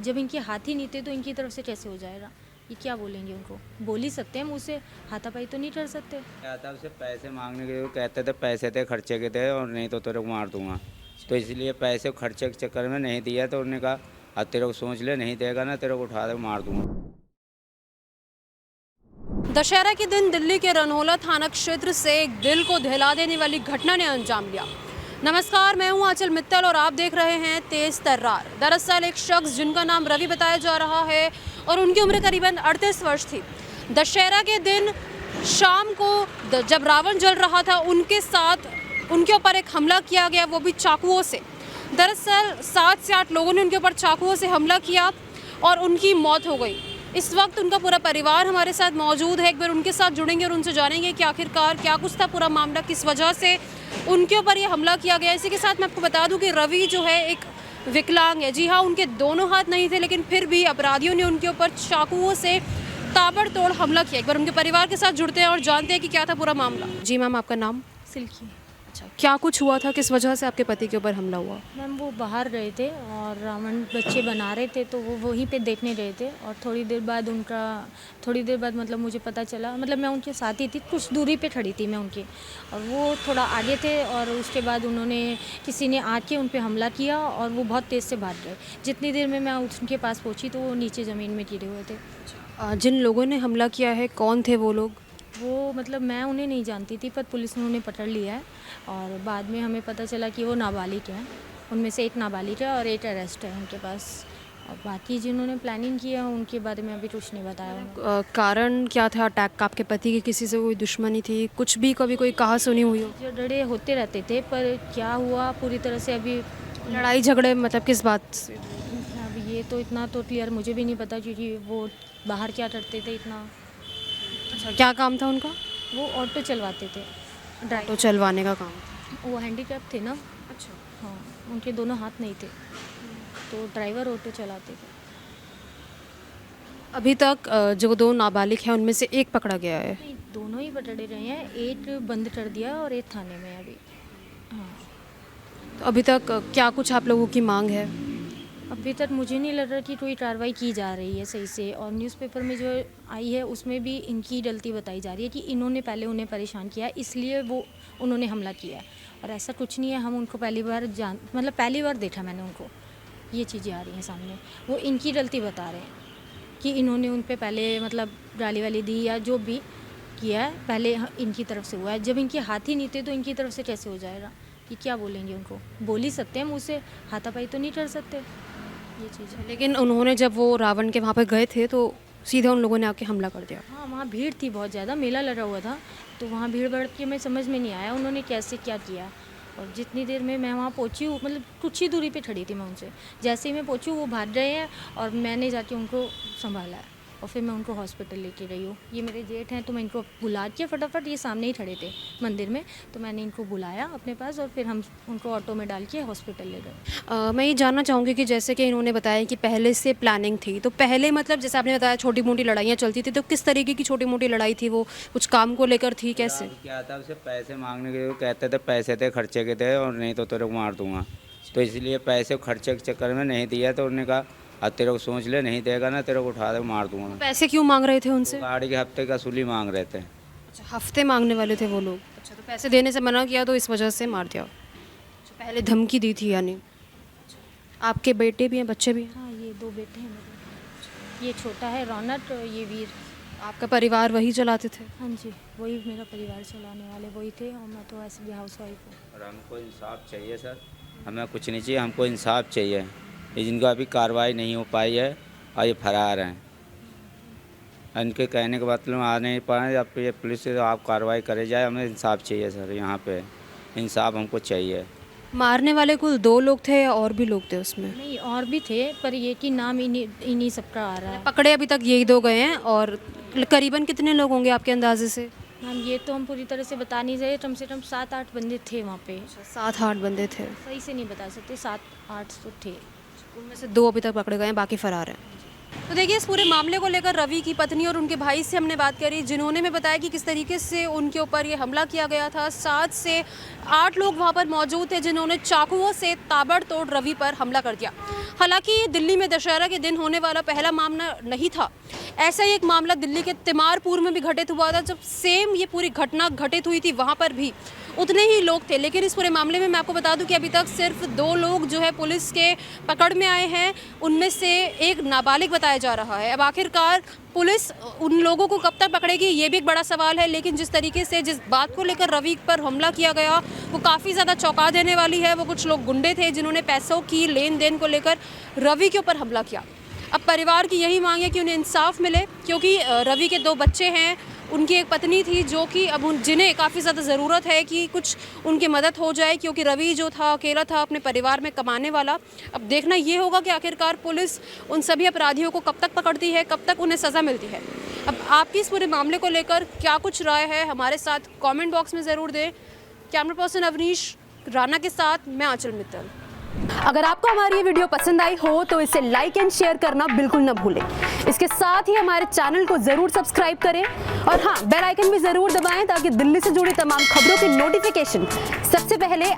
जब इनके हाथ ही नहीं थे तो इनकी तरफ से कैसे हो जाएगा? ये क्या बोलेंगे उनको? बोल ही सकते हैं मुँह से, हाथापाई तो नहीं कर सकते। क्या था उसे पैसे मांगने के वो कहते थे पैसे थे खर्चे के थे और नहीं तो तेरे को मार दूंगा। तो इसलिए पैसे खर्चे के चक्कर में नहीं दिया तो उन्होंने कहा अब तेरे को सोच ले, नहीं देगा ना तेरे को उठा दे मार दूंगा। दशहरा के दिन दिल्ली के रनौला थाना क्षेत्र से एक दिल को दहला देने वाली घटना ने अंजाम लिया। नमस्कार, मैं हूं आंचल मित्तल और आप देख रहे हैं तेज तर्रार। दरअसल एक शख्स जिनका नाम रवि बताया जा रहा है और उनकी उम्र करीबन 38 वर्ष थी, दशहरा के दिन शाम को जब रावण जल रहा था उनके ऊपर एक हमला किया गया, वो भी चाकुओं से। दरअसल 7 से 8 लोगों ने उनके ऊपर चाकुओं से हमला किया और उनकी मौत हो गई। इस वक्त उनका पूरा परिवार हमारे साथ मौजूद है। एक बार उनके साथ जुड़ेंगे और उनसे जानेंगे कि आखिरकार क्या कुछ था पूरा मामला, किस वजह से उनके ऊपर ये हमला किया गया। इसी के साथ मैं आपको बता दूं कि रवि जो है एक विकलांग है। जी हाँ, उनके दोनों हाथ नहीं थे, लेकिन फिर भी अपराधियों ने उनके ऊपर चाकुओं से ताबड़तोड़ हमला किया। एक बार उनके परिवार के साथ जुड़ते हैं और जानते हैं कि क्या था पूरा मामला। जी मैम, आपका नाम? सिल्की। अच्छा, क्या कुछ हुआ था, किस वजह से आपके पति के ऊपर हमला हुआ? मैम वो बाहर गए थे और रावण बच्चे बना रहे थे तो वो वहीं पे देखने गए थे और थोड़ी देर बाद मतलब मुझे पता चला, मतलब मैं उनके साथ ही थी, कुछ दूरी पे खड़ी थी मैं उनके, और वो थोड़ा आगे थे और उसके बाद उन्होंने किसी ने आके उन पर हमला किया और वो बहुत तेज़ से भाग गए। जितनी देर में मैं उनके पास पहुँची तो वो नीचे ज़मीन में गिरे हुए थे। जिन लोगों ने हमला किया है कौन थे वो लोग? वो मतलब मैं उन्हें नहीं जानती थी, पर पुलिस ने उन्हें पकड़ लिया है और बाद में हमें पता चला कि वो नाबालिग हैं। उनमें से एक नाबालिग है और एक अरेस्ट है उनके पास, और बाकी जिन्होंने प्लानिंग किया उनके बारे में अभी कुछ नहीं बताया। कारण क्या था अटैक का? आपके पति की किसी से कोई दुश्मनी थी, कुछ भी कभी कोई कहा सुनी हुई हो? झगड़े होते रहते थे, पर क्या हुआ पूरी तरह से अभी लड़ाई झगड़े मतलब किस बात से? अब ये तो इतना तो क्लियर मुझे भी नहीं पता, क्योंकि वो बाहर क्या करते थे इतना। अच्छा, क्या काम था उनका? वो ऑटो चलवाते थे, ऑटो चलवाने का काम? वो हैंडीकैप थे ना। अच्छा। हाँ, उनके दोनों हाथ नहीं थे तो ड्राइवर ऑटो चलाते थे। अभी तक जो 2 नाबालिग हैं उनमें से एक पकड़ा गया है? नहीं, दोनों ही पकड़े गए हैं, एक बंद कर दिया और एक थाने में है अभी। हाँ, तो अभी तक क्या कुछ आप लोगों की मांग है? अभी तक मुझे नहीं लग रहा कि कोई कार्रवाई की जा रही है सही से, और न्यूज़पेपर में जो आई है उसमें भी इनकी गलती बताई जा रही है कि इन्होंने पहले उन्हें परेशान किया इसलिए वो उन्होंने हमला किया है, और ऐसा कुछ नहीं है। हम उनको पहली बार देखा मैंने उनको, ये चीज़ें आ रही हैं सामने। वो इनकी गलती बता रहे हैं कि इन्होंने उन पर पहले मतलब गाली वाली दी या जो भी किया है पहले इनकी तरफ से हुआ है। जब इनके हाथ ही नहीं थे तो इनकी तरफ से कैसे हो जाएगा? कि क्या बोलेंगे उनको? बोल ही सकते हैं मुँह से, हाथापाई तो नहीं कर सकते, ये चीज़ है। लेकिन उन्होंने जब वो रावण के वहाँ पे गए थे तो सीधे उन लोगों ने आके हमला कर दिया। हाँ, वहाँ भीड़ थी बहुत ज़्यादा, मेला लगा हुआ था, तो वहाँ भीड़ बढ़ के मैं समझ में नहीं आया उन्होंने कैसे क्या किया। और जितनी देर में मैं वहाँ पहुँची हूँ, मतलब कुछ ही दूरी पे खड़ी थी मैं उनसे, जैसे ही मैं पहुँची वो भाग गए हैं और मैंने जाके उनको संभाला है और फिर मैं उनको हॉस्पिटल लेके गई हूँ। ये मेरे जेठ हैं तो मैं इनको बुला के फटाफट, ये सामने ही खड़े थे मंदिर में, तो मैंने इनको बुलाया अपने पास और फिर हम उनको ऑटो में डाल के हॉस्पिटल ले गए। मैं ये जानना चाहूँगी कि जैसे कि इन्होंने बताया कि पहले से प्लानिंग थी, तो पहले मतलब जैसे आपने बताया छोटी मोटी लड़ाइयाँ चलती थी, तो किस तरीके की छोटी मोटी लड़ाई थी? वो कुछ काम को लेकर थी, कैसे? क्या था उसे पैसे मांगने के वो कहते थे पैसे थे खर्चे के थे और नहीं तो तेरे को मार दूंगा। तो इसलिए पैसे खर्चे के चक्कर में नहीं दिया तो उन्होंने कहा अब तेरे को सोच ले, नहीं देगा ना तेरे को उठा दे मार दूंगा। पैसे क्यों मांग रहे थे उनसे? गाड़ी के हफ्ते का सूली मांग रहे थे। अच्छा, हफ्ते मांगने वाले थे वो लोग? अच्छा, तो पैसे देने से मना किया तो इस वजह से मार दिया? अच्छा, पहले धमकी दी थी यानी? आपके बेटे भी हैं, बच्चे भी हैं? हाँ, ये 2 बेटे हैं मेरे। ये छोटा है रौनक, ये वीर। आपका परिवार वही चलाते थे? हाँ जी, वही मेरा परिवार चलाने वाले वही थे, और मैं तो ऐसे भी हाउस वाइफ हूँ। और हमको इंसाफ चाहिए सर, हमें कुछ नहीं चाहिए, हमको इंसाफ चाहिए। ये जिनका अभी कार्रवाई नहीं हो पाई है और ये फरार हैं, इनके कहने के मतलब आ नहीं पाए, अब ये पुलिस से आप कार्रवाई करे जाए, हमें इंसाफ चाहिए सर, यहाँ पे इंसाफ हमको चाहिए। मारने वाले कुल 2 लोग थे या और भी लोग थे उसमें? नहीं, और भी थे, पर ये कि नाम इन्हीं सबका आ रहा है। पकड़े अभी तक यही 2 गए हैं, और करीबन कितने लोग होंगे आपके अंदाजे से? मैम ये तो हम पूरी तरह से बता नहीं रहे, कम से कम 7-8 बंदे थे वहाँ पे। 7-8 बंदे थे? सही से नहीं बता सकते, 7-8 तो थे। उनमें से 2 अभी तक पकड़े गए हैं, बाकी फरार हैं? तो देखिए, इस पूरे मामले को लेकर रवि की पत्नी और उनके भाई से हमने बात करी, जिन्होंने में बताया कि किस तरीके से उनके ऊपर ये हमला किया गया था। 7 से 8 लोग वहाँ पर मौजूद थे जिन्होंने चाकुओं से ताबड़तोड़ रवि पर हमला कर दिया। हालांकि ये दिल्ली में दशहरा के दिन होने वाला पहला मामला नहीं था। ऐसा ही एक मामला दिल्ली के तिमारपुर में भी घटित हुआ था, जब सेम ये पूरी घटना घटित हुई थी। वहाँ पर भी उतने ही लोग थे, लेकिन इस पूरे मामले में मैं आपको बता दूं कि अभी तक सिर्फ 2 लोग जो है पुलिस के पकड़ में आए हैं, उनमें से एक नाबालिग बताया जा रहा है। अब आखिरकार पुलिस उन लोगों को कब तक पकड़ेगी, ये भी एक बड़ा सवाल है। लेकिन जिस तरीके से जिस बात को लेकर रवि पर हमला किया गया वो काफ़ी ज़्यादा चौंका देने वाली है। वो कुछ लोग गुंडे थे जिन्होंने पैसों की लेन देन को लेकर रवि के ऊपर हमला किया। अब परिवार की यही मांग है कि उन्हें इंसाफ मिले, क्योंकि रवि के 2 बच्चे हैं, उनकी एक पत्नी थी जो कि अब जिन्हें काफ़ी ज़्यादा ज़रूरत है कि कुछ उनकी मदद हो जाए, क्योंकि रवि जो था अकेला था अपने परिवार में कमाने वाला। अब देखना ये होगा कि आखिरकार पुलिस उन सभी अपराधियों को कब तक पकड़ती है, कब तक उन्हें सज़ा मिलती है। अब आपकी इस पूरे मामले को लेकर क्या कुछ राय है, हमारे साथ कमेंट बॉक्स में ज़रूर दें। कैमरा पर्सन अवनीश राणा के साथ मैं आंचल मित्तल। अगर आपको हमारी ये वीडियो पसंद आई हो तो इसे लाइक एंड शेयर करना बिल्कुल न भूलें। इसके साथ ही हमारे चैनल को ज़रूर सब्सक्राइब करें और हाँ, बेल आइकन भी ज़रूर दबाएं ताकि दिल्ली से जुड़ी तमाम खबरों की नोटिफिकेशन सबसे पहले